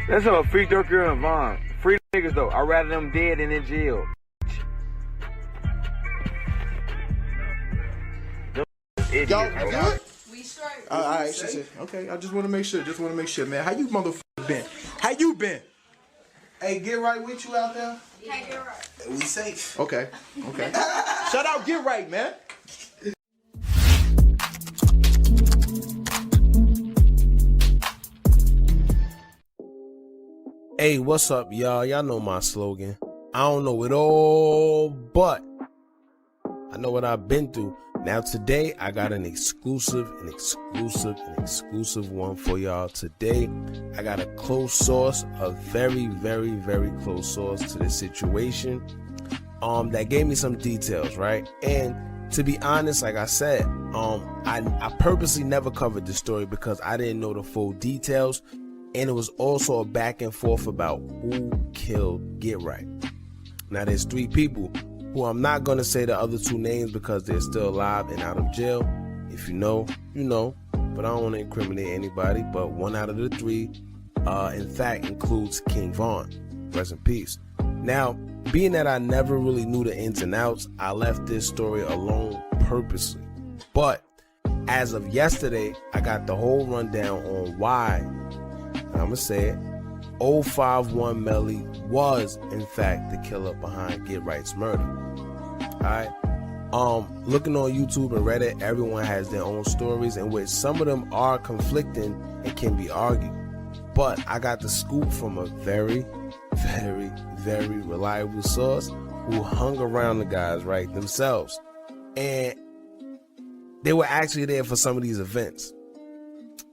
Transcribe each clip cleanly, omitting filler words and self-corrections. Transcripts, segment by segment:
That's a free Dirk and Vaughn. Free niggas though. I'd rather them dead than in jail. Y'all good? We straight. All right, she okay. I just want to make sure. Man. How you motherfuckers been? How you been? Hey, get right with you out there. Yeah, get right. We safe. Okay. Shout out, get right, man. Hey, what's up, y'all? Y'all know my slogan. I don't know it all, but I know what I've been through. Now today, I got an exclusive one for y'all. Today, I got a close source, a very, very, very close source to this situation. That gave me some details, right? And to be honest, like I said, I purposely never covered this story because I didn't know the full details. And it was also a back and forth about who killed GetRight. Now there's three people who I'm not going to say the other two names because they're still alive and out of jail. If you know, you know, but I don't want to incriminate anybody. But one out of the three, in fact, includes King Von. Rest in peace. Now, being that I never really knew the ins and outs, I left this story alone purposely. But as of yesterday, I got the whole rundown on why, and I'm going to say it, 051 Melly was, in fact, the killer behind GetRight's murder. Alright? Looking on YouTube and Reddit, everyone has their own stories in which some of them are conflicting and can be argued. But I got the scoop from a very, very, very reliable source who hung around the guys, right, themselves. And they were actually there for some of these events.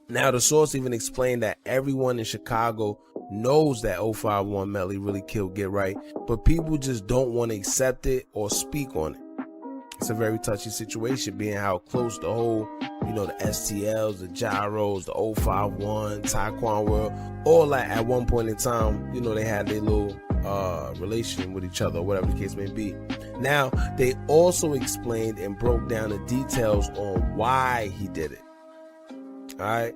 Now, the source even explained that everyone in Chicago knows that 051 Melly really killed GetRight, but people just don't want to accept it or speak on it. It's a very touchy situation, being how close the whole, the STLs, the Gyros, the 051, Taekwon World, all that at one point in time, they had their little relation with each other, whatever the case may be. Now, they also explained and broke down the details on why he did it. Alright,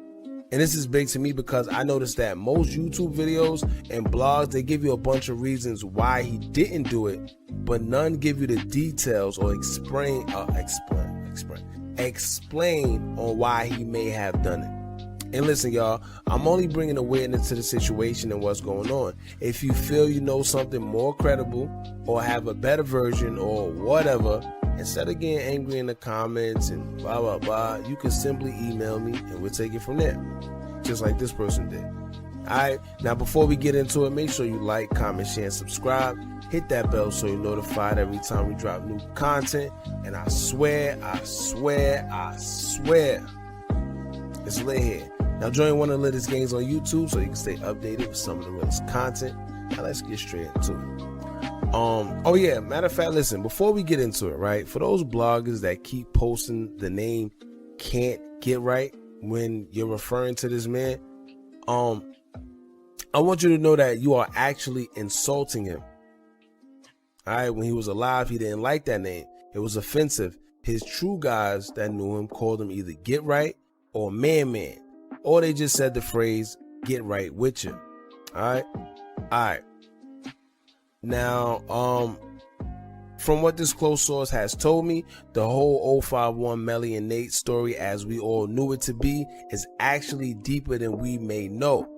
and this is big to me because I noticed that most YouTube videos and blogs, they give you a bunch of reasons why he didn't do it, but none give you the details or explain on why he may have done it. And listen, y'all, I'm only bringing awareness to the situation and what's going on. If you feel you know something more credible or have a better version or whatever, instead of getting angry in the comments and blah, blah, blah, you can simply email me and we'll take it from there. Just like this person did. Alright, now before we get into it, make sure you like, comment, share, and subscribe. Hit that bell so you're notified every time we drop new content. And I swear, it's lit here. Now join one of the latest games on YouTube so you can stay updated with some of the realest content. Now let's get straight into it. Oh yeah, matter of fact, listen, before we get into it, right, for those bloggers that keep posting the name Can't Get Right when you're referring to this man, I want you to know that you are actually insulting him. Alright, when he was alive, he didn't like that name. It was offensive. His true guys that knew him called him either Get Right or ManMan, or they just said the phrase Get Right Witcha. Alright. Now, from what this close source has told me, the whole 051 Melly and Nate story, as we all knew it to be, is actually deeper than we may know.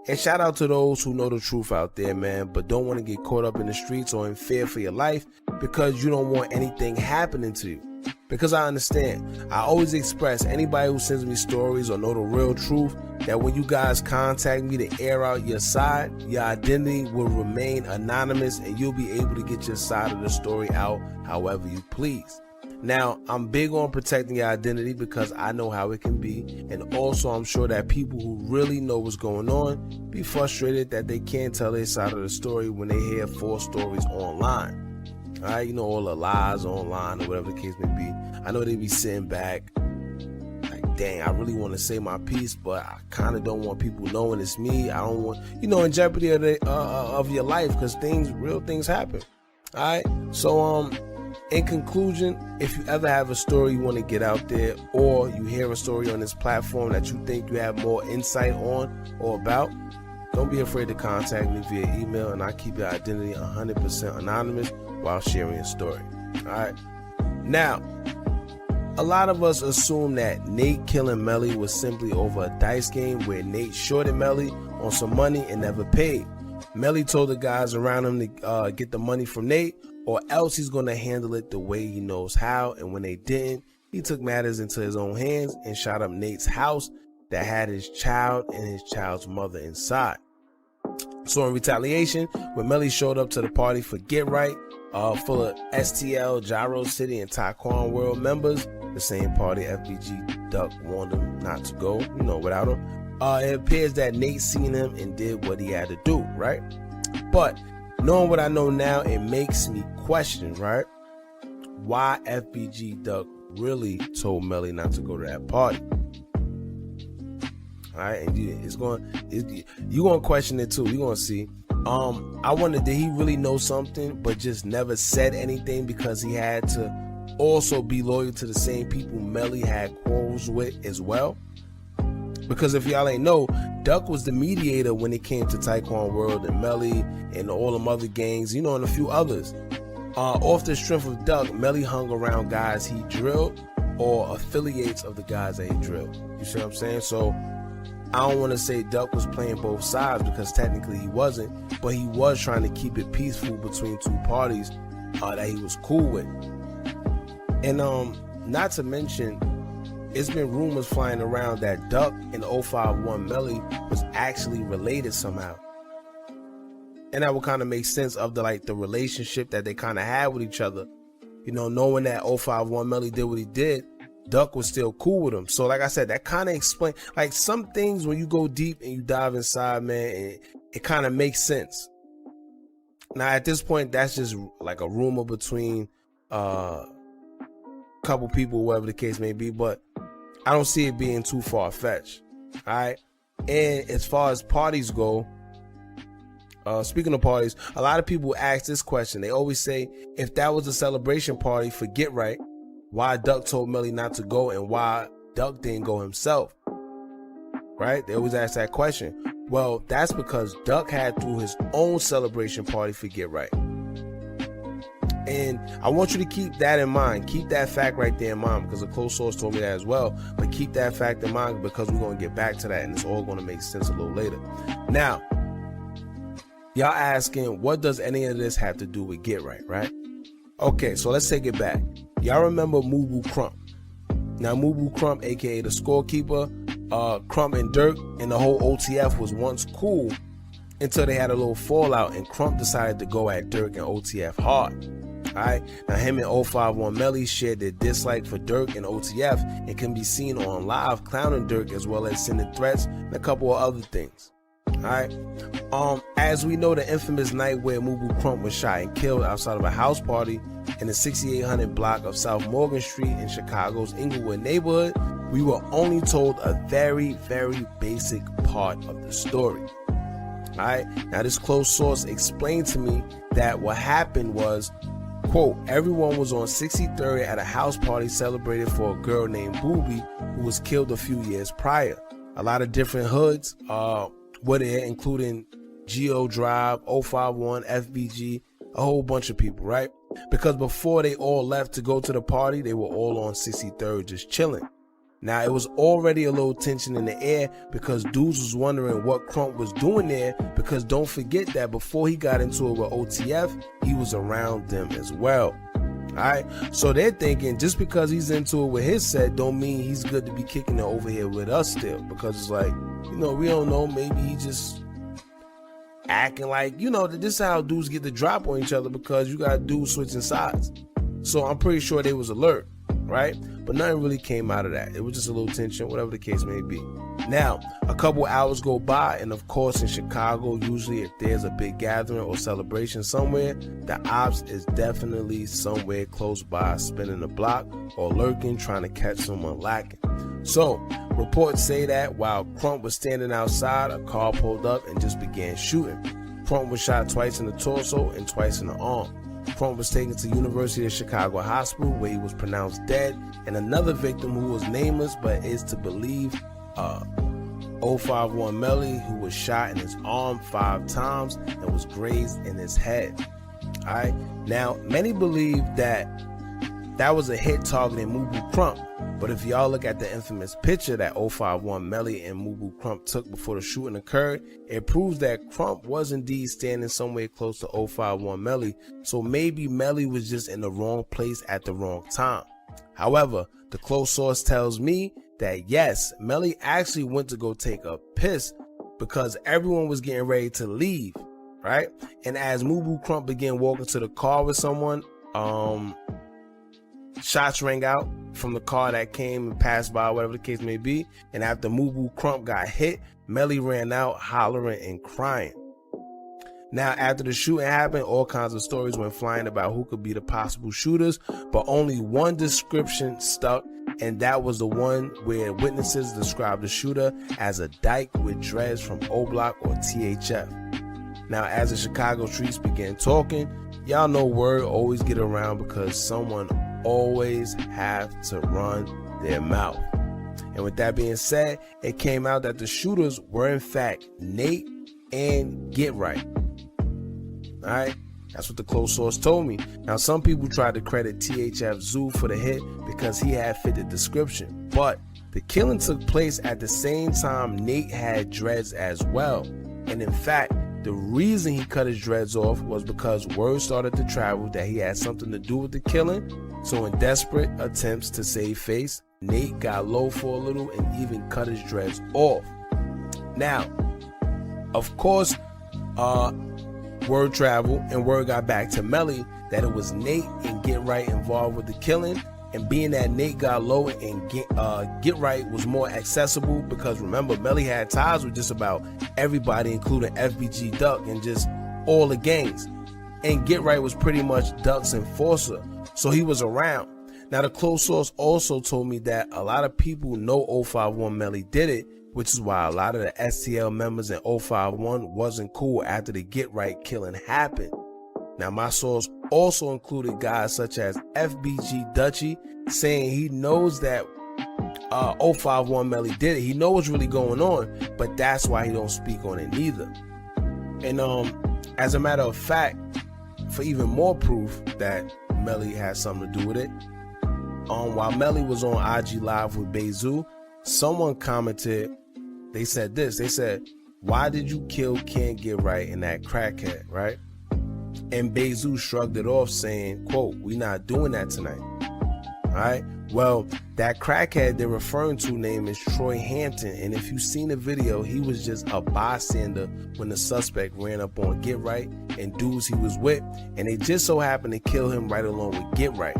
And shout out to those who know the truth out there, man, but don't want to get caught up in the streets or in fear for your life because you don't want anything happening to you. Because I understand. I always express, anybody who sends me stories or know the real truth, that when you guys contact me to air out your side, your identity will remain anonymous and you'll be able to get your side of the story out however you please. Now, I'm big on protecting your identity because I know how it can be, and also I'm sure that people who really know what's going on be frustrated that they can't tell their side of the story when they hear false stories online. Alright, all the lies online or whatever the case may be. I know they be sitting back like, dang, I really want to say my piece, but I kind of don't want people knowing it's me. I don't want, in jeopardy of your life, because real things happen. Alright, so in conclusion, if you ever have a story you want to get out there, or you hear a story on this platform that you think you have more insight on or about, don't be afraid to contact me via email, and I keep your identity 100% anonymous while sharing your story. Alright? Now, a lot of us assume that Nate killing Melly was simply over a dice game where Nate shorted Melly on some money and never paid. Melly told the guys around him to get the money from Nate, or else he's going to handle it the way he knows how, and when they didn't, he took matters into his own hands and shot up Nate's house that had his child and his child's mother inside. So in retaliation, when Melly showed up to the party for GetRight, full of STL, Gyro City, and Taekwon World members, the same party FBG Duck warned him not to go, without him, it appears that Nate seen him and did what he had to do, right? But knowing what I know now, it makes me question, right, why FBG Duck really told Melly not to go to that party. All right, and you're gonna question it too. You're gonna see. I wonder, did he really know something but just never said anything because he had to also be loyal to the same people Melly had quarrels with as well? Because if y'all ain't know, Duck was the mediator when it came to Taekwon World and Melly and all them other gangs, and a few others. Off the strength of Duck, Melly hung around guys he drilled or affiliates of the guys that he drilled. You see what I'm saying? So I don't want to say Duck was playing both sides, because technically he wasn't, but he was trying to keep it peaceful between two parties that he was cool with. And not to mention, it's been rumors flying around that Duck and 051 Melly was actually related somehow. And that would kind of make sense of the relationship that they kind of had with each other. Knowing that 051 Melly did what he did, Duck was still cool with him. So like I said, that kind of explains, some things when you go deep and you dive inside, man, it kind of makes sense. Now at this point, that's just like a rumor between couple people, whatever the case may be, but I don't see it being too far-fetched. All right. And as far as parties go, speaking of parties, a lot of people ask this question. They always say, if that was a celebration party for GetRight, why Duck told Melly not to go and why Duck didn't go himself? Right? They always ask that question. Well, that's because Duck had threw his own celebration party for GetRight. And I want you to keep that in mind. Keep that fact right there in mind, because a close source told me that as well. But keep that fact in mind, because we're going to get back to that, and it's all going to make sense a little later. Now, y'all asking, what does any of this have to do with GetRight, right? Okay, so let's take it back. Y'all remember Mubu Crump. Now, Mubu Crump, aka the scorekeeper, Crump and Dirk and the whole OTF was once cool until they had a little fallout, and Crump decided to go at Dirk and OTF hard. Alright, now him and 051 Melly shared their dislike for Dirk and OTF and can be seen on live clowning Dirk, as well as sending threats and a couple of other things. Alright, as we know, the infamous night where Mubu Crump was shot and killed outside of a house party in the 6800 block of South Morgan Street in Chicago's Inglewood neighborhood, we were only told a very, very basic part of the story. Alright, now this close source explained to me that what happened was, quote, everyone was on 63rd at a house party celebrated for a girl named Booby who was killed a few years prior. A lot of different hoods were there, including Geo Drive, 051, FBG, a whole bunch of people, right? Because before they all left to go to the party, they were all on 63rd just chilling. Now, it was already a little tension in the air because dudes was wondering what Crump was doing there, because don't forget that before he got into it with OTF, he was around them as well. Alright, so they're thinking just because he's into it with his set don't mean he's good to be kicking it over here with us still, because it's like, we don't know, maybe he just acting like, this is how dudes get the drop on each other, because you got dudes switching sides. So I'm pretty sure they was alert, right? But nothing really came out of that. It was just a little tension, whatever the case may be. Now, a couple hours go by, and of course in Chicago, usually if there's a big gathering or celebration somewhere, the ops is definitely somewhere close by, spinning the block or lurking, trying to catch someone lacking. So, reports say that while Crump was standing outside, a car pulled up and just began shooting. Crump was shot twice in the torso and twice in the arm. Crump was taken to University of Chicago Hospital, where he was pronounced dead, and another victim who was nameless but is to believe 051 Melly, who was shot in his arm 5 times and was grazed in his head. Alright, now many believe that was a hit targeting Mubu Crump, but if y'all look at the infamous picture that 051 Melly and Mubu Crump took before the shooting occurred, it proves that Crump was indeed standing somewhere close to 051 Melly, so maybe Melly was just in the wrong place at the wrong time. However, the close source tells me that yes, Melly actually went to go take a piss because everyone was getting ready to leave, right? And as Mubu Crump began walking to the car with someone, shots rang out from the car that came and passed by, whatever the case may be. And after Mubu Crump got hit, Melly ran out hollering and crying. Now, after the shooting happened, all kinds of stories went flying about who could be the possible shooters, but only one description stuck, and that was the one where witnesses described the shooter as a dyke with dreads from O Block or THF. Now, as the Chicago streets began talking, y'all know word always get around because someone always have to run their mouth. And with that being said, it came out that the shooters were in fact Nate and GetRight. Alright, that's what the close source told me. Now, some people tried to credit THF Zoo for the hit because he had fit the description, but the killing took place at the same time Nate had dreads as well. And in fact, the reason he cut his dreads off was because word started to travel that he had something to do with the killing. So in desperate attempts to save face, Nate got low for a little and even cut his dreads off. Now, of course, word traveled and word got back to Melly that it was Nate and GetRight involved with the killing. And being that Nate got low and GetRight was more accessible, because remember, Melly had ties with just about everybody, including FBG Duck and just all the gangs. And GetRight was pretty much Duck's enforcer, so he was around. Now, the close source also told me that a lot of people know 051 Melly did it, which is why a lot of the STL members in 051 wasn't cool after the GetRight killing happened. Now, my source also included guys such as FBG Dutchy saying he knows that 051 Melly did it. He knows what's really going on, but that's why he don't speak on it neither. And as a matter of fact, for even more proof that Melly had something to do with it, while Melly was on IG Live with Bezu, someone commented, they said this, they said, "Why did you kill Can't Get Right and that crackhead," right? And Bezu shrugged it off saying, quote, "We not doing that tonight." Alright, well, that crackhead they're referring to name is Troy Hampton, and if you've seen the video, he was just a bystander when the suspect ran up on GetRight and dudes he was with, and they just so happened to kill him right along with GetRight.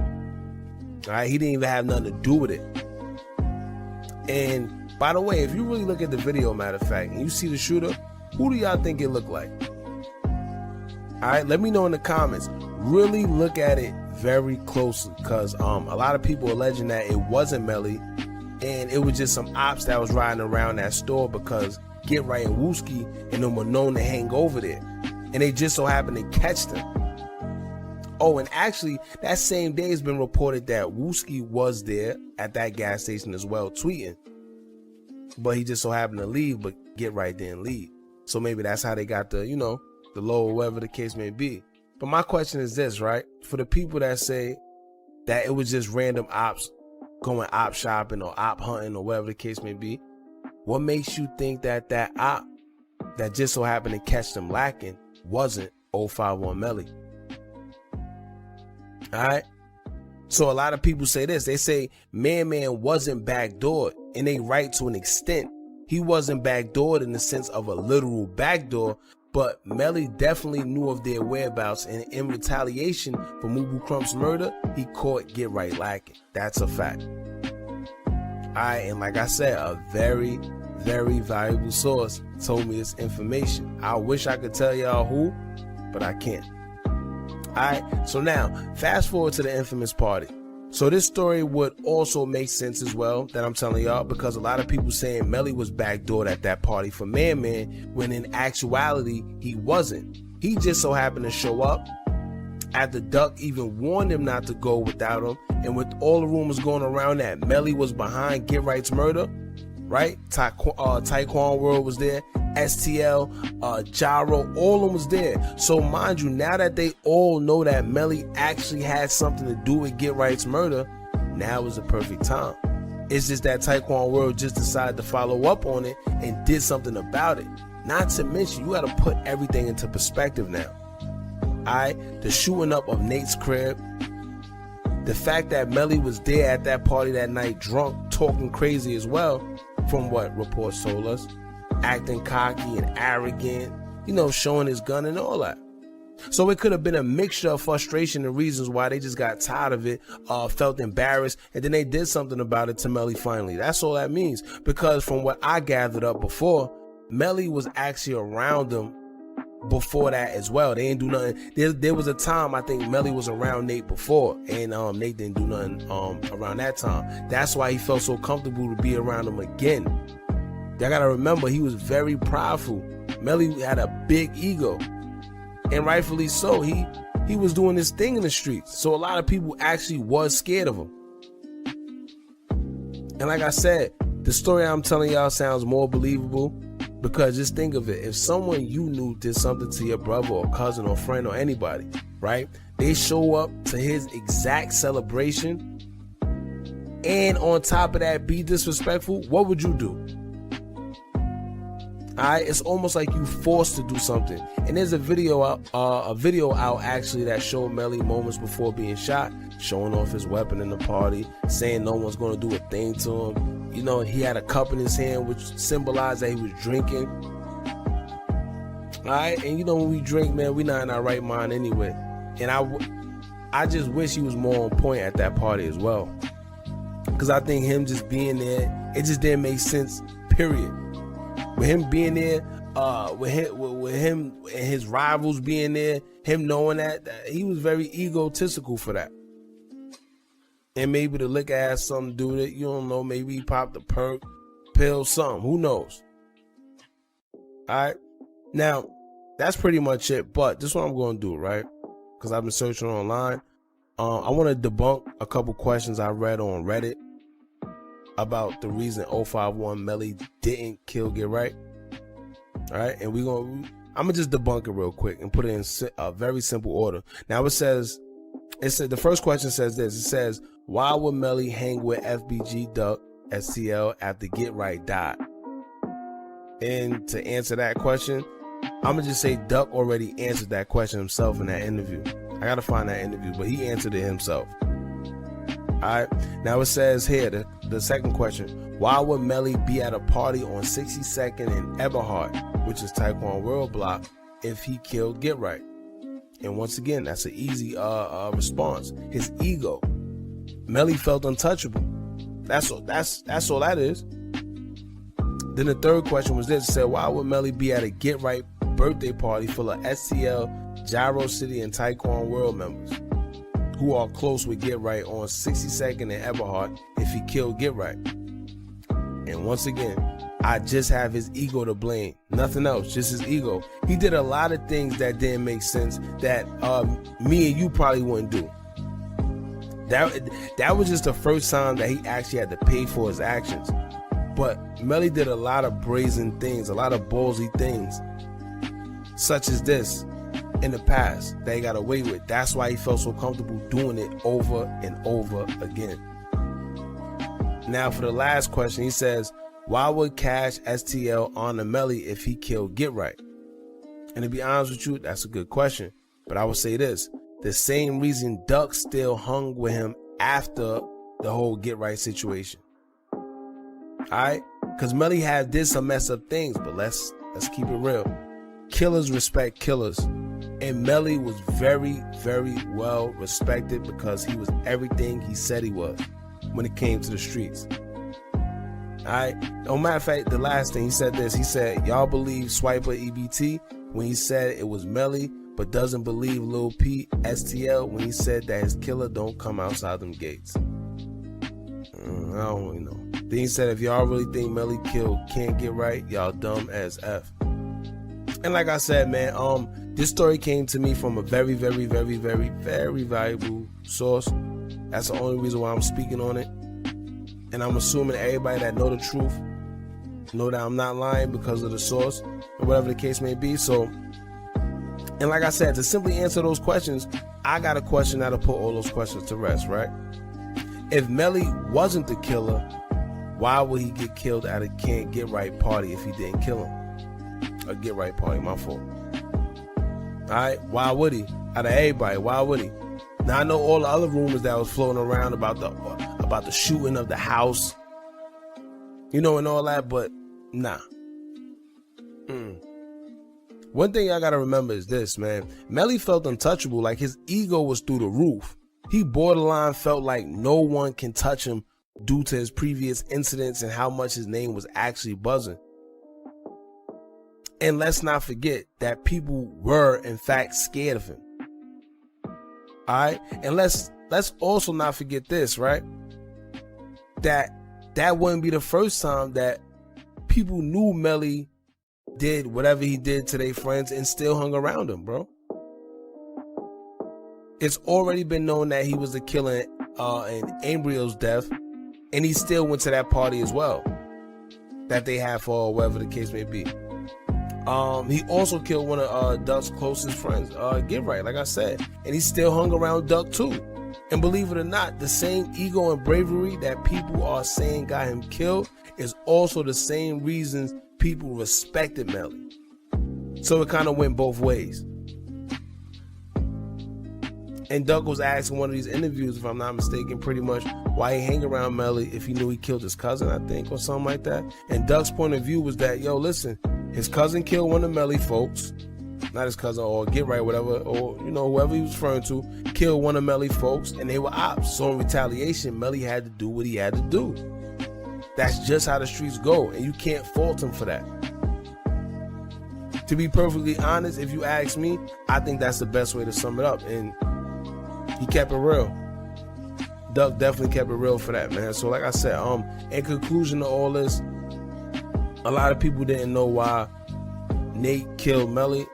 Alright, he didn't even have nothing to do with it. And by the way, if you really look at the video, matter of fact, and you see the shooter, who do y'all think it looked like? Alright, let me know in the comments. Really look at it very closely, because a lot of people are alleging that it wasn't Melly and it was just some ops that was riding around that store because GetRight and Wooski and them were known to hang over there, and they just so happened to catch them. Oh, and actually that same day it's been reported that Wooski was there at that gas station as well tweeting, but he just so happened to leave, but GetRight didn't leave. So maybe that's how they got the, the low, or whatever the case may be. But my question is this, right? For the people that say that it was just random ops going op shopping or op hunting or whatever the case may be, what makes you think that that op that just so happened to catch them lacking wasn't 051 Melly? Alright? So a lot of people say this. They say ManMan wasn't backdoored, and they right to an extent. He wasn't backdoored in the sense of a literal backdoor, but Melly definitely knew of their whereabouts, and in retaliation for Mubu Crump's murder, he caught GetRight lacking. That's a fact. Alright, and like I said, a very, very valuable source told me this information. I wish I could tell y'all who, but I can't. Alright, so now, fast forward to the infamous party. So this story would also make sense as well that I'm telling y'all, because a lot of people saying Melly was backdoored at that party for ManMan, when in actuality he wasn't. He just so happened to show up after Duck even warned him not to go without him, and with all the rumors going around that Melly was behind GetRight's murder, right? Taekwon World was there, STL, Gyro, all of them was there. So mind you, now that they all know that Melly actually had something to do with GetRight's murder, now is the perfect time. It's just that Taekwon World just decided to follow up on it and did something about it. Not to mention, you got to put everything into perspective now. Alright, the shooting up of Nate's crib, the fact that Melly was there at that party that night drunk, talking crazy as well, from what reports told us, acting cocky and arrogant, you know, showing his gun and all that. So it could have been a mixture of frustration and reasons why they just got tired of it, felt embarrassed, and then they did something about it to Melly finally. That's all that means. Because from what I gathered up before, Melly was actually around them before that as well. They didn't do nothing. There was a time I think Melly was around Nate before, and Nate didn't do nothing around that time. That's why he felt so comfortable to be around him again. Y'all gotta remember, he was very prideful. Melly had a big ego, and rightfully so. He was doing this thing in the streets, so a lot of people actually was scared of him. And like I said, the story I'm telling y'all sounds more believable. Because just think of it, if someone you knew did something to your brother or cousin or friend or anybody, right? They show up to his exact celebration, and on top of that be disrespectful, what would you do? Alright, it's almost like you forced to do something. And there's a video out actually that showed Melly moments before being shot, showing off his weapon in the party, saying no one's gonna do a thing to him. You know, he had a cup in his hand, which symbolized that he was drinking. Alright, and you know, when we drink, man, we not in our right mind anyway. And I just wish he was more on point at that party as well. Because I think him just being there, it just didn't make sense, period. With him being there, with him and his rivals being there, him knowing that he was very egotistical for that. And maybe the liquor has something to do with it. You don't know. Maybe he popped a perk, pill, something. Who knows? Alright. Now, that's pretty much it. But this is what I'm going to do, right? Because I've been searching online. I want to debunk a couple questions I read on Reddit about the reason 051 Melly didn't kill GetRight. Alright. And I'm going to just debunk it real quick and put it in a very simple order. Now, it said the first question says this. It says, why would Melly hang with FBG Duck STL after GetRight died? And to answer that question, I'm gonna just say Duck already answered that question himself in that interview. I gotta find that interview, but he answered it himself. Alright, now it says here, the second question, why would Melly be at a party on 62nd and Eberhard, which is Taekwon World Block, if he killed GetRight? And once again, that's an easy response. His ego. Melly felt untouchable. That's all that is. Then the third question was this. It said, why would Melly be at a GetRight birthday party full of STL, Gyro City, and Taekwon World members who are close with GetRight on 62nd and Eberhard if he killed GetRight? And once again, I just have his ego to blame. Nothing else, just his ego. He did a lot of things that didn't make sense that me and you probably wouldn't do. That was just the first time that he actually had to pay for his actions. But Melly did a lot of brazen things, a lot of ballsy things, such as this in the past that he got away with. That's why he felt so comfortable doing it over and over again. Now for the last question, he says, why would Cash STL honor Melly if he killed GetRight? And to be honest with you, that's a good question. But I would say this. The same reason Duck still hung with him after the whole GetRight situation. Alright? Because Melly did some messed up things, but let's keep it real. Killers respect killers. And Melly was very, very well respected because he was everything he said he was when it came to the streets. Alright? Oh, matter of fact, the last thing he said this. He said, y'all believe Swiper EBT when he said it was Melly, but doesn't believe Lil P STL when he said that his killer don't come outside them gates. I don't really know. Then he said, if y'all really think Melly killed can't get right, y'all dumb as F. And like I said, man, this story came to me from a very, very, very, very, very valuable source. That's the only reason why I'm speaking on it. And I'm assuming everybody that know the truth know that I'm not lying because of the source or whatever the case may be. So, and like I said, to simply answer those questions, I got a question that'll put all those questions to rest, right? If Melly wasn't the killer, why would he get killed at a Can't Get Right party if he didn't kill him? A Get Right party, my fault. Alright, why would he? Out of everybody, why would he? Now I know all the other rumors that was floating around about the shooting of the house, you know, and all that, but nah. One thing y'all gotta remember is this, man. Melly felt untouchable, like his ego was through the roof. He borderline felt like no one can touch him due to his previous incidents and how much his name was actually buzzing. And let's not forget that people were in fact scared of him. All right, and let's also not forget this, right? That wouldn't be the first time that people knew Melly did whatever he did to their friends and still hung around him, bro. It's already been known that he was the killer in Embryo's death, and he still went to that party as well that they had for whatever the case may be. He also killed one of Duck's closest friends, GetRight, like I said, and he still hung around Duck too. And believe it or not, the same ego and bravery that people are saying got him killed is also the same reasons people respected Melly. So it kind of went both ways. And Duck was asked in one of these interviews, if I'm not mistaken, pretty much why he hang around Melly if he knew he killed his cousin, I think, or something like that. And Duck's point of view was that, yo, listen, his cousin killed one of Melly folks, not his cousin, or GetRight, whatever, or, you know, whoever he was referring to, killed one of Melly folks, and they were ops. So in retaliation, Melly had to do what he had to do. That's just how the streets go, and you can't fault him for that. To be perfectly honest, if you ask me, I think that's the best way to sum it up, and he kept it real. Duck definitely kept it real for that, man. So like I said, in conclusion to all this, a lot of people didn't know why Nate killed Melly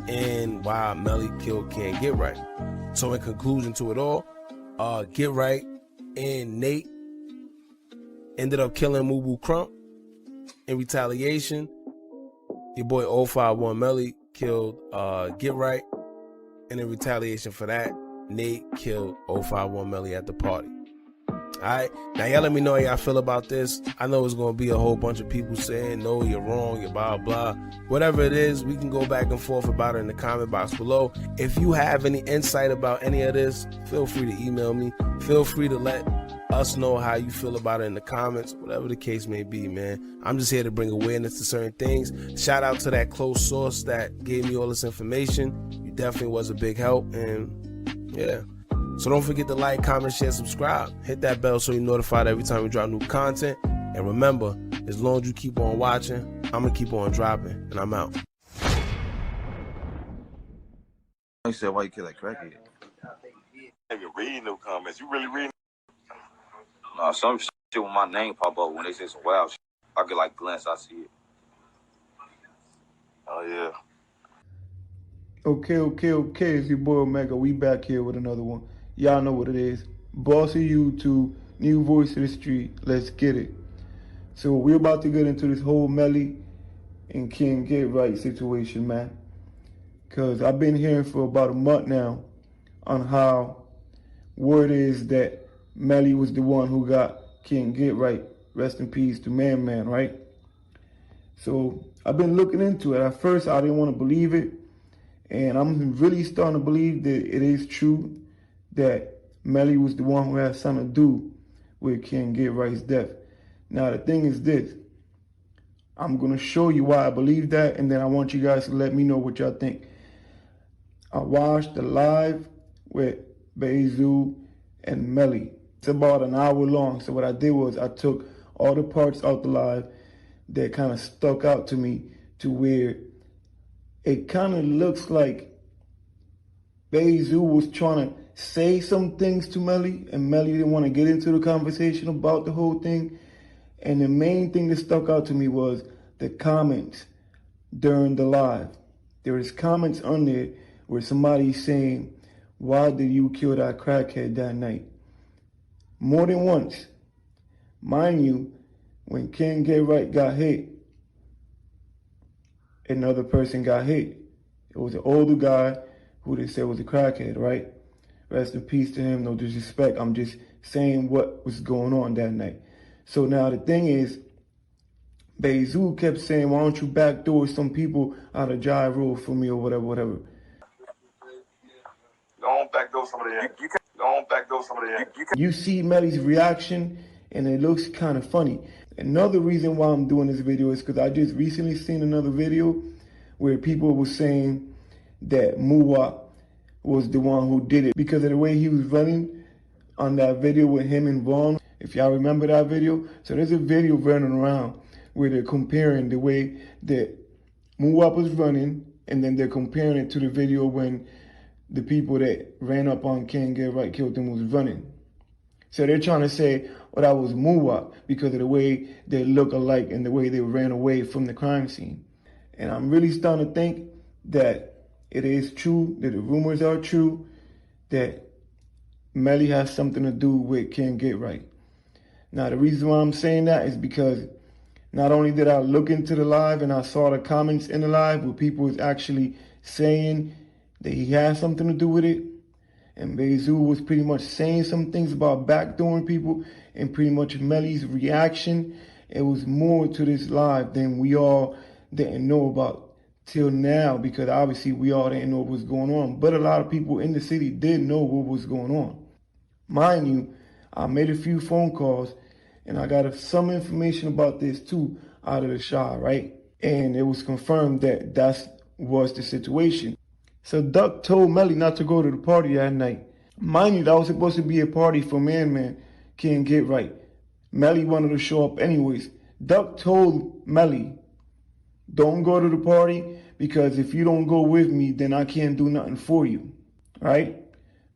and why Melly killed Can't Get Right. So in conclusion to it all, GetRight and Nate ended up killing Moo Boo Crump in retaliation. Your boy 051 Melly killed GetRight, and in retaliation for that, Nate killed 051 Melly at the party. Alright, now y'all let me know how y'all feel about this. I know it's going to be a whole bunch of people saying, no, you're wrong, you're blah, blah. Whatever it is, we can go back and forth about it in the comment box below. If you have any insight about any of this, feel free to email me. Feel free to let us know how you feel about it in the comments, whatever the case may be, man. I'm just here to bring awareness to certain things. Shout out to that close source that gave me all this information. You definitely was a big help, and yeah. So don't forget to like, comment, share, subscribe. Hit that bell so you're notified every time we drop new content. And remember, as long as you keep on watching, I'm going to keep on dropping. And I'm out. I said, why you kill that crackhead? I ain't even reading no comments. You really reading? Nah, some shit when my name pop up, when they say some wild shit, I get like glance, I see it. Oh, yeah. Okay, it's your boy Omega. We back here with another one. Y'all know what it is. Boss of YouTube, new voice of the street. Let's get it. So we're about to get into this whole Melly and Can't Get Right situation, man. Because I've been hearing for about a month now on how word is that Melly was the one who got Can't Get Right. Rest in peace to ManMan, right? So I've been looking into it. At first, I didn't want to believe it. And I'm really starting to believe that it is true that Melly was the one who had something to do with Can't Get Right's death. Now, the thing is this. I'm going to show you why I believe that, and then I want you guys to let me know what y'all think. I watched the live with Bezu and Melly. It's about an hour long. So what I did was I took all the parts out the live that kind of stuck out to me to where it kind of looks like Bezu was trying to say some things to Melly, and Melly didn't want to get into the conversation about the whole thing. And the main thing that stuck out to me was the comments during the live. There is comments on there where somebody's saying, why did you kill that crackhead that night? More than once. Mind you, when King GetRight got hit, another person got hit. It was an older guy who they said was a crackhead, right? Rest in peace to him, no disrespect. I'm just saying what was going on that night. So now the thing is, Bezu kept saying, why don't you backdoor some people out of gyro for me or whatever. Don't backdoor some of the Don't backdoor some of the You see Melly's reaction, and it looks kind of funny. Another reason why I'm doing this video is because I just recently seen another video where people were saying that Muwap was the one who did it because of the way he was running on that video with him and Vaughn. If y'all remember that video. So there's a video running around where they're comparing the way that Muwap was running, and then they're comparing it to the video when the people that ran up on King GetRight killed him was running. So they're trying to say, well, that was Muwap because of the way they look alike and the way they ran away from the crime scene. And I'm really starting to think that it is true, that the rumors are true, that Melly has something to do with King GetRight. Now, the reason why I'm saying that is because not only did I look into the live and I saw the comments in the live where people was actually saying that he had something to do with it, and Bezu was pretty much saying some things about backdooring people, and pretty much Melly's reaction, it was more to this live than we all didn't know about till now, because obviously we all didn't know what was going on. But a lot of people in the city did know what was going on. Mind you, I made a few phone calls and I got some information about this too out of the Shah, right? And it was confirmed that that was the situation. So Duck told Melly not to go to the party that night. Mind you, that was supposed to be a party for ManMan, King GetRight. Melly wanted to show up anyways. Duck told Melly, don't go to the party because if you don't go with me, then I can't do nothing for you, right?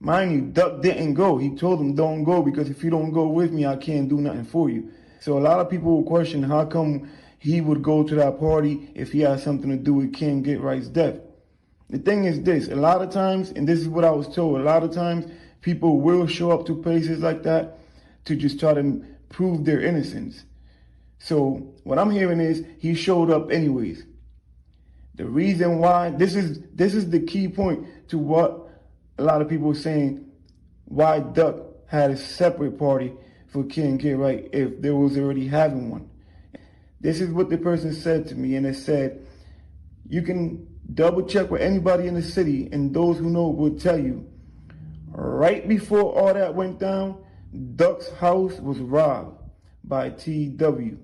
Mind you, Duck didn't go. He told him, don't go because if you don't go with me, I can't do nothing for you. So a lot of people will question how come he would go to that party if he had something to do with King GetRight's death. The thing is this, a lot of times, and this is what I was told, a lot of times people will show up to places like that to just try to prove their innocence. So what I'm hearing is he showed up anyways. The reason why, this is the key point to what a lot of people are saying, why Duck had a separate party for King GetRight if there was already having one. This is what the person said to me, and it said, you can double check with anybody in the city, and those who know will tell you, right before all that went down, Duck's house was robbed by TW.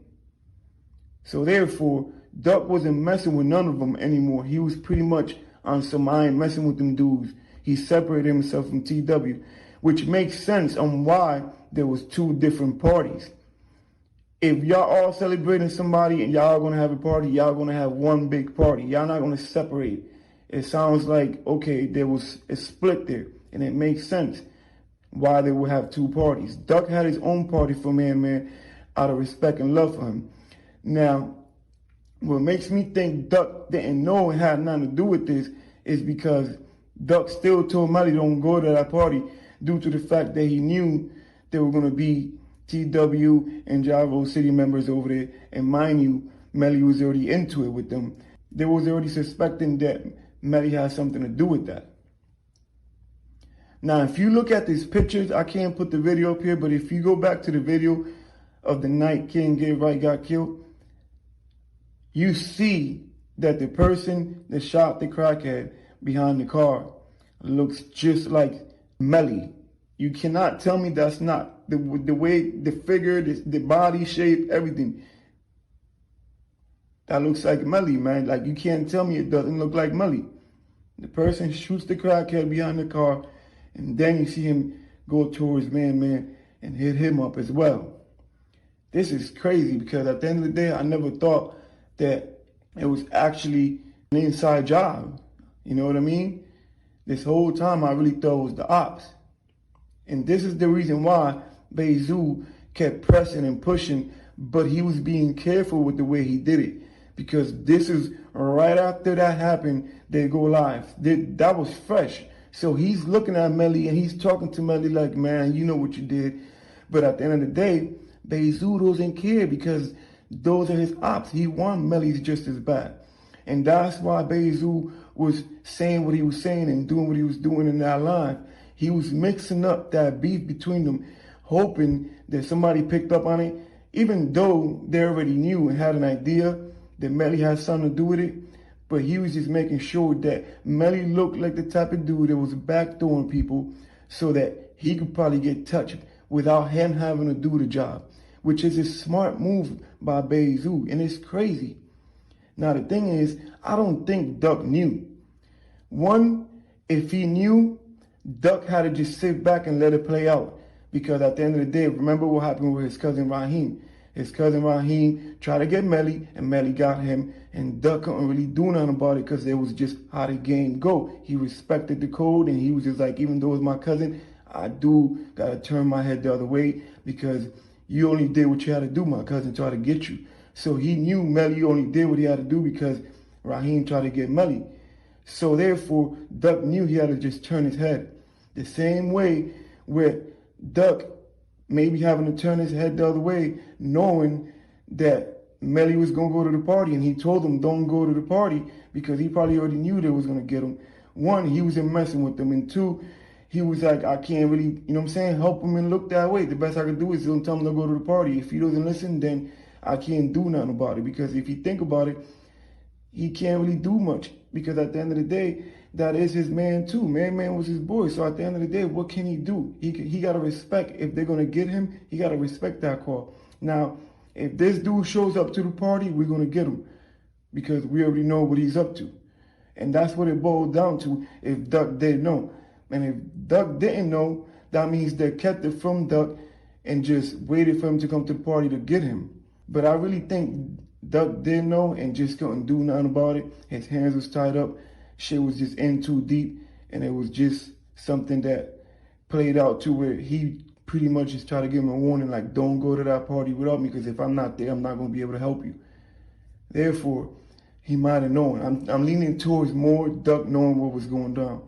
So therefore, Duck wasn't messing with none of them anymore. He was pretty much on some, I ain't messing with them dudes. He separated himself from TW, which makes sense on why there was two different parties. If y'all all celebrating somebody and y'all gonna have a party, y'all gonna have one big party. Y'all not gonna separate. It sounds like, okay, there was a split there, and it makes sense why they would have two parties. Duck had his own party for ManMan out of respect and love for him. Now, what makes me think Duck didn't know and had nothing to do with this is because Duck still told Melly don't go to that party due to the fact that he knew there were going to be TW and Gyro City members over there. And mind you, Melly was already into it with them. They was already suspecting that Melly had something to do with that. Now, if you look at these pictures, I can't put the video up here, but if you go back to the video of the night King GetRight got killed, you see that the person that shot the crackhead behind the car looks just like Melly. You cannot tell me that's not. The way, the figure, the body shape, everything. That looks like Melly, man. Like, you can't tell me it doesn't look like Melly. The person shoots the crackhead behind the car, and then you see him go towards ManMan and hit him up as well. This is crazy because at the end of the day, I never thought that it was actually an inside job. You know what I mean? This whole time I really thought it was the ops. And this is the reason why Bezu kept pressing and pushing, but he was being careful with the way he did it. Because this is right after that happened, they go live. That was fresh. So he's looking at Melly and he's talking to Melly like, man, you know what you did. But at the end of the day, Bezu doesn't care because those are his ops. He wants Melly's just as bad. And that's why Bezu was saying what he was saying and doing what he was doing in that live. He was mixing up that beef between them, hoping that somebody picked up on it, even though they already knew and had an idea that Melly had something to do with it. But he was just making sure that Melly looked like the type of dude that was backdooring people so that he could probably get touched without him having to do the job, which is a smart move by Bezu, and it's crazy. Now, the thing is, I don't think Duck knew. One, if he knew, Duck had to just sit back and let it play out. Because at the end of the day, remember what happened with his cousin Raheem. His cousin Raheem tried to get Melly, and Melly got him, and Duck couldn't really do nothing about it because it was just how the game go. He respected the code, and he was just like, even though it's my cousin, I do gotta turn my head the other way because you only did what you had to do, my cousin tried to get you. So he knew Melly only did what he had to do because Raheem tried to get Melly. So therefore, Duck knew he had to just turn his head. The same way where Duck maybe having to turn his head the other way, knowing that Melly was going to go to the party, and he told him don't go to the party because he probably already knew they was going to get him. One, he wasn't messing with them, and two, he was like, I can't really, you know what I'm saying, help him and look that way. The best I can do is don't tell him to go to the party. If he doesn't listen, then I can't do nothing about it because if you think about it, he can't really do much because at the end of the day, that is his man too. ManMan was his boy. So at the end of the day, what can he do? He got to respect. If they're going to get him, he got to respect that call. Now, if this dude shows up to the party, we're going to get him because we already know what he's up to. And that's what it boiled down to if Duck didn't know. And if Duck didn't know, that means they kept it from Duck and just waited for him to come to the party to get him. But I really think Duck did know and just couldn't do nothing about it. His hands was tied up. Shit was just in too deep. And it was just something that played out to where he pretty much just tried to give him a warning, like, don't go to that party without me because if I'm not there, I'm not going to be able to help you. Therefore, he might have known. I'm leaning towards more Duck knowing what was going down.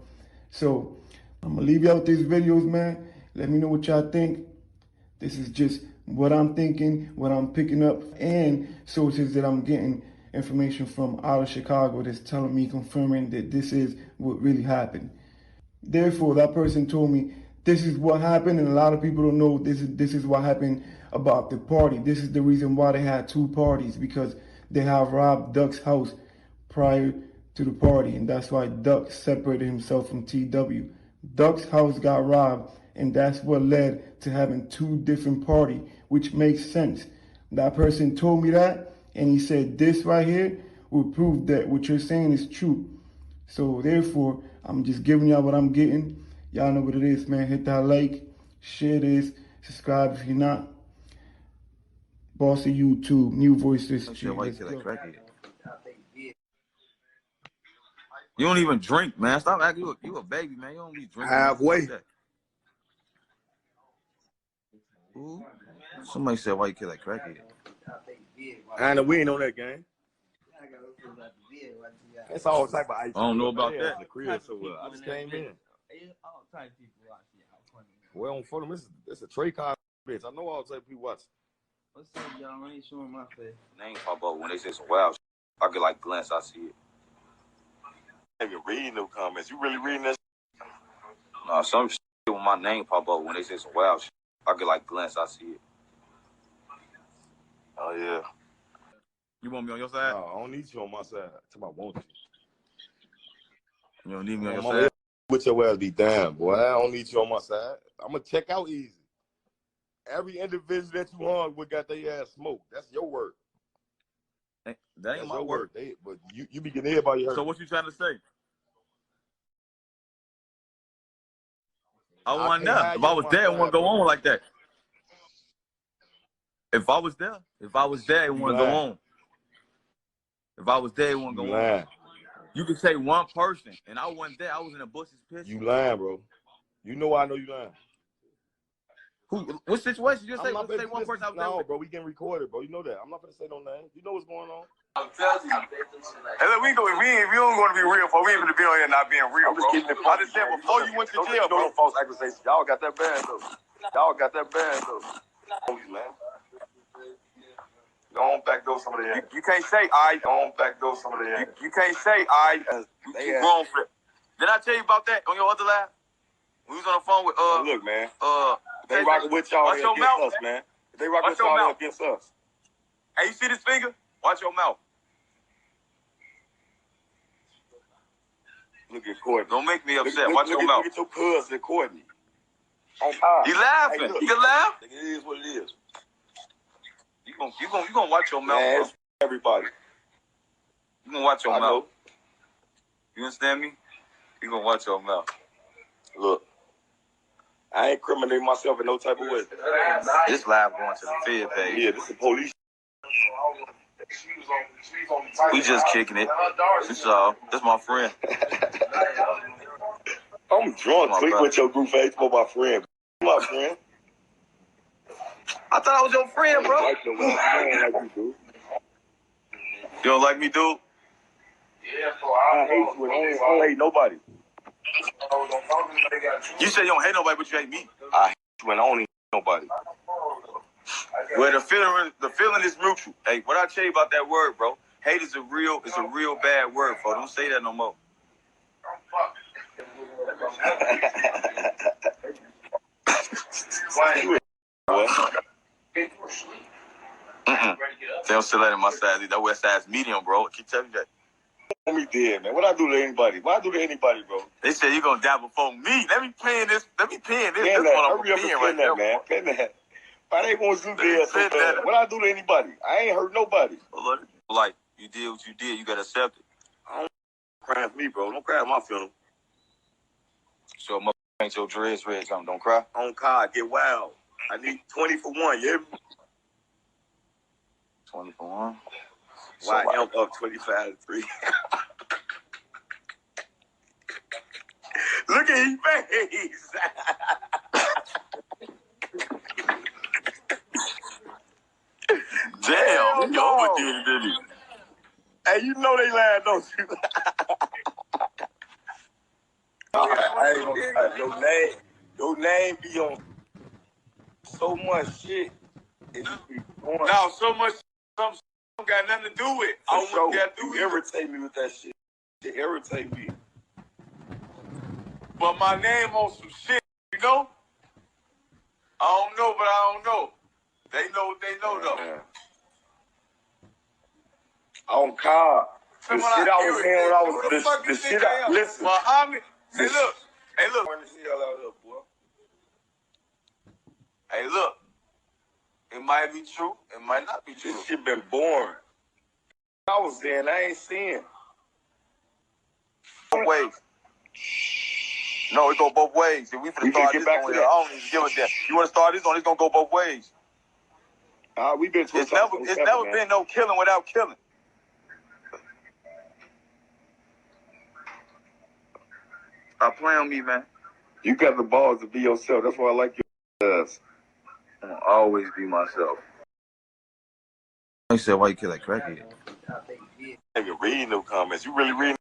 So I'm going to leave y'all with these videos, man. Let me know what y'all think. This is just what I'm thinking, what I'm picking up, and sources that I'm getting information from out of Chicago that's telling me, confirming that this is what really happened. Therefore, that person told me this is what happened, and a lot of people don't know this is what happened about the party. This is the reason why they had two parties, because they have robbed Duck's house prior to the party, and that's why Duck separated himself from TW. Duck's house got robbed, and that's what led to having two different parties, which makes sense. That person told me that, and he said this right here will prove that what you're saying is true. So therefore, I'm just giving y'all what I'm getting. Y'all know what it is, man. Hit that like, share this, subscribe if you're not. Boss of YouTube, new voice this street. Why you feel like crackhead? You don't even drink, man. Stop acting. You a baby, man. You don't be drinking. Halfway. Ooh. Somebody said, why you kill like crackhead? I know we ain't on that game. That's all type of ice. I don't know about that. The crib, so I just came in. Well, on photo, this a Trey car bitch. I know all type of people watching. What's up, y'all? I ain't showing my face. Name pop up when they say some wild shit. I get like glance, I see it. I ain't even reading no comments. You really reading that shit? Nah, some shit when my name pop up when they say some wild shit. I get like glance, I see it. Oh, yeah. You want me on your side? No, I don't need you on my side. Tell me I want you. You don't need me on your side? side? With your ass be down, boy. I don't need you on my side. I'm going to check out easy. Every individual that you hung with got their ass smoked. That's your word. That ain't my word. But you be getting everybody hurt. So what you trying to say? I wasn't there. If I was there, it wouldn't go on like that. If I was there, it wouldn't go on. If I was there, it wouldn't go on. You could say one person, and I wasn't there. I was in the bushes pissing. You lying, bro. You know I know you lying. What situation? You just say one person. No, bro, we getting recorded, bro. You know that. I'm not gonna say no name. You know what's going on. I'm telling you. Hey, look, we don't want to be real, bro. We ain't gonna be on here not being real, bro. I just said before you went to jail, bro. False accusations. Y'all got that bad though. Y'all got that bad though. Man. Don't backdoor some of that. You can't say I. Don't backdoor some of that. You can't say I. You wrong for it. Did I tell you about that on your other live? We was on the phone with Look, man. They Tay, rocking with y'all watch your against mouth, us, man. They rocking with y'all against us. Hey, you see this finger? Watch your mouth. Look at Courtney. Don't make me upset. Watch your mouth. Look at your cousin, Courtney. He laughing. Hey, he can laugh. It is what it is. You gonna watch your mouth, man, bro. Everybody. You gonna watch your mouth. Know. You understand me? You gonna watch your mouth. Look, I ain't incriminating myself in no type of way. This live going to the Fed page. Yeah, this is police. We just kicking it. This all. That's my friend. I'm drunk. Sleep with your group face for my friend. My friend. I thought I was your friend, bro. I don't like you, dude. You don't like me, dude? I hate you. I don't hate nobody. You say you don't hate nobody, but you hate me. I hate you and I don't hate nobody. Well, the feeling is mutual. Hey, what I tell you about that word, bro? Hate is a real bad word, bro. Don't say that no more. They don't sell that in my size. That West size medium, bro. I keep telling you that. Me dead, man. What I do to anybody? What I do to anybody, bro? They said you're gonna die before me. Let me pin this. This one I'm gonna pin right that, there, man. Pin that. Why they want to do that so bad? What I do to anybody? I ain't hurt nobody. Like, you did what you did. You gotta accept it. I don't cry for me, bro. Don't cry at my funeral. So, motherfucker, paint your dreads red. Something. Don't cry. On card, get wild. I need 20 for 1. You hear me? 20 for 1. Why I'm up 25 to 3. Look at his face. Damn, you overdid it, didn't you? Hey, you know they lying, don't you? Your name be on so much shit. No, so much some got nothing to do with it. I wouldn't got to do it. Irritate me with that shit. It irritate me. But my name on some shit, you know? I don't know, but I don't know. They know what they know, though. Yeah. On card. The shit I was hearing when I was the shit I listen. Muhammad, hey look. Hey look. It might be true. It might not be true. This shit been boring. I was saying I ain't seeing. Both ways. No, it go both ways. If we finna start this on here, I don't even give a damn. You wanna start this on? It's gonna go both ways. We been. It's never been no killing without killing. Stop playing on me, man. You got the balls to be yourself. That's why I like your ass. I'm gonna always be myself. I said, why you kill that crackhead? I ain't reading no comments. You really reading?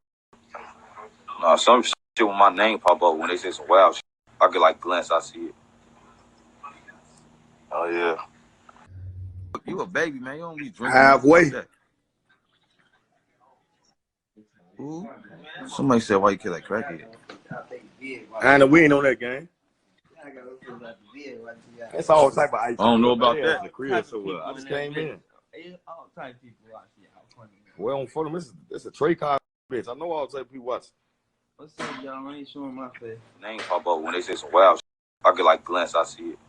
Nah, some shit when my name pop up when they say some wild shit. I get like glance, I see it. Oh yeah. You a baby, man. You don't be drinking. Halfway. Like that. Ooh. Somebody said, why you kill that crackhead? I know we ain't on that game. It's all type of ice. I don't know about that. In the crib, so I just came in. All type of people watch it. Well, on for them, it's a Trey car bitch. I know all type of people watch. What's up, y'all? I ain't showing my face. Name pop up when they say some wild shit. I get like glance, I see it.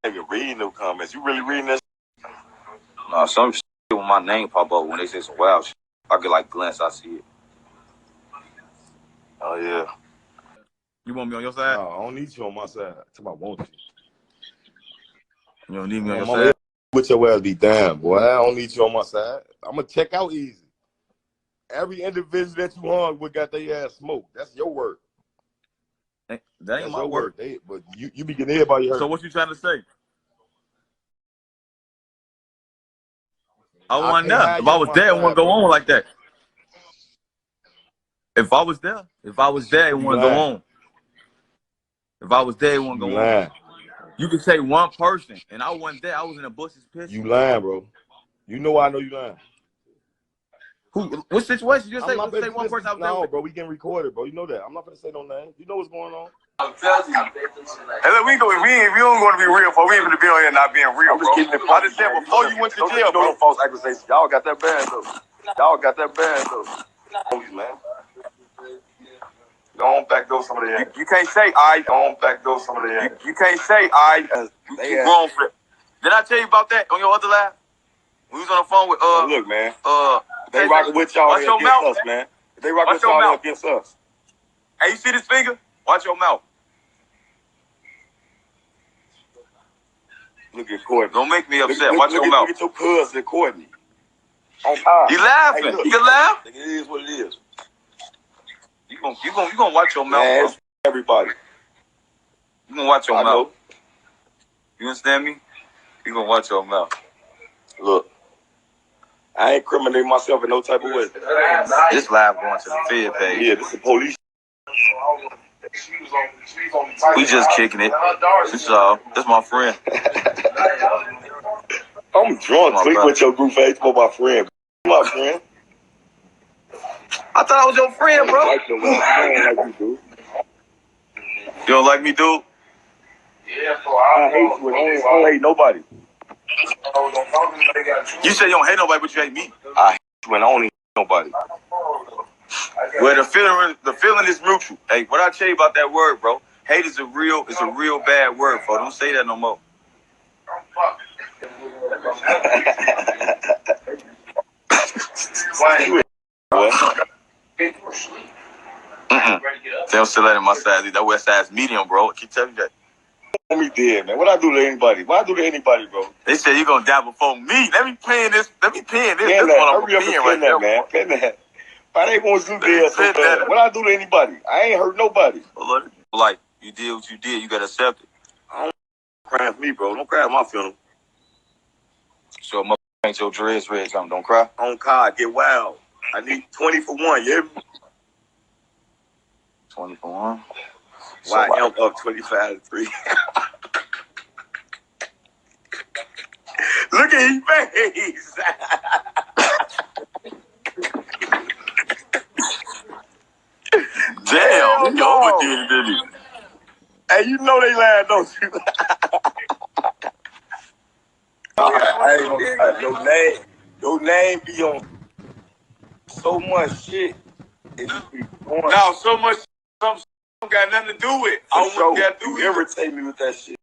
I ain't reading no comments. You really reading that? Nah, some shit when my name pop up when they say some wild shit. I get like glance, I see it. Oh yeah. You want me on your side? No, I don't need you on my side. Till I want you. You don't need me on your side? With your ass be damn, boy. I don't need you on my side. I'm gonna check out easy. Every individual that you hung with got their ass smoked. That's your work. That ain't my work. But you be getting everybody hurt. So what you trying to say? I wasn't there. If I was there, it wouldn't go on like that. If I was there, it wouldn't go on. If I was there, it wouldn't go on. You can say one person, and I wasn't there. I was in the bushes pissing. You lying, bro. You know I know you lying. Who? What situation? You just say, I'm not say one person. I was there no, with. bro. We getting recorded, bro. You know that. I'm not gonna say no name. You know what's going on. I'm telling you. Hey, look, we don't want to be real, for we ain't gonna be on here not being real, bro. I just said before you went to jail, bro. False accusations. Y'all got that bad though. Y'all got that bad though. Man. Don't backdoor some of the You can't say I. Don't backdoor some of the You can't say I. You keep grown for it. Did I tell you about that on your other live? We was on the phone with look, man. They rocking with y'all against us, man. They rocking with y'all against us. Hey, you see this finger? Watch your mouth. Look at Courtney. Don't make me upset. Watch your mouth. Look at your cousin, Courtney. On time. He laughing. Hey, you can laugh. It is what it is. You gonna watch your mouth, man, bro. Everybody. You gonna watch your mouth. You understand me? You gonna watch your mouth. Look, I ain't incriminating myself in no type of way. This live going to the Fed page. Yeah, this is police. We just kicking it. This my friend. I'm drunk. Click with your goof face for my friend. My friend. I thought I was your friend, bro. I don't like you, dude. You don't like me, dude? Yeah, I hate you. I don't hate nobody. You say you don't hate nobody, but you hate me. I hate you and I don't hate nobody. Well, the feeling is mutual. Hey, what I tell you about that word, bro? Hate is a real bad word, bro. Don't say that no more. They don't still let in my size. That West size medium, bro. I keep telling you that. Me dead, man. What I do to anybody? What I do to anybody, bro? They said you gonna die before me. Let me pin this. Let me pin this. This one I'm pinning right there, man. Pin that. Why they want to do that so bad? What I do to anybody? I ain't hurt nobody. Like, you did what you did. You gotta accept it. I don't cry for me, bro. Don't cry at my funeral. So, mother ain't your dreads red something. Don't cry. I don't cry. I get wild. I need 20 for 1. You hear me? 20 for 1? Why I am up 25 to 3. Look at his face. Damn, he overdid it, didn't he? Hey, you know they lying, don't you? Your name be on so much shit. Now, so much some got nothing to do with it. I don't got to do it. You irritate me with that shit.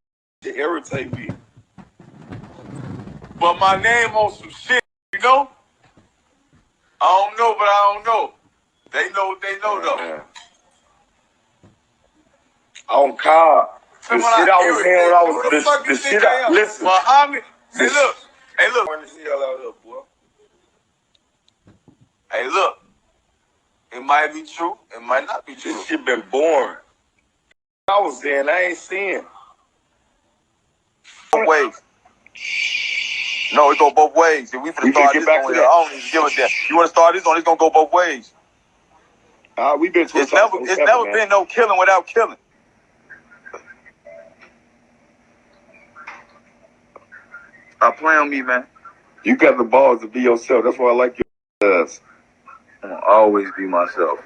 It irritate me. But my name on some shit, you know? I don't know, but I don't know. They know what they know, though. Yeah. On car. The shit I was hearing when I was the shit I listen. Muhammad, hey look. Hey look. It might be true. It might not be true. This shit been boring. I was saying I ain't seeing. Both ways. No, it go both ways. If we finna start this on here, I don't even give a damn. You wanna start this on? It's gonna go both ways. We been. It's never been no killing without killing. Stop playing on me, man. You got the balls to be yourself. That's why I like you. I'm gonna always be myself.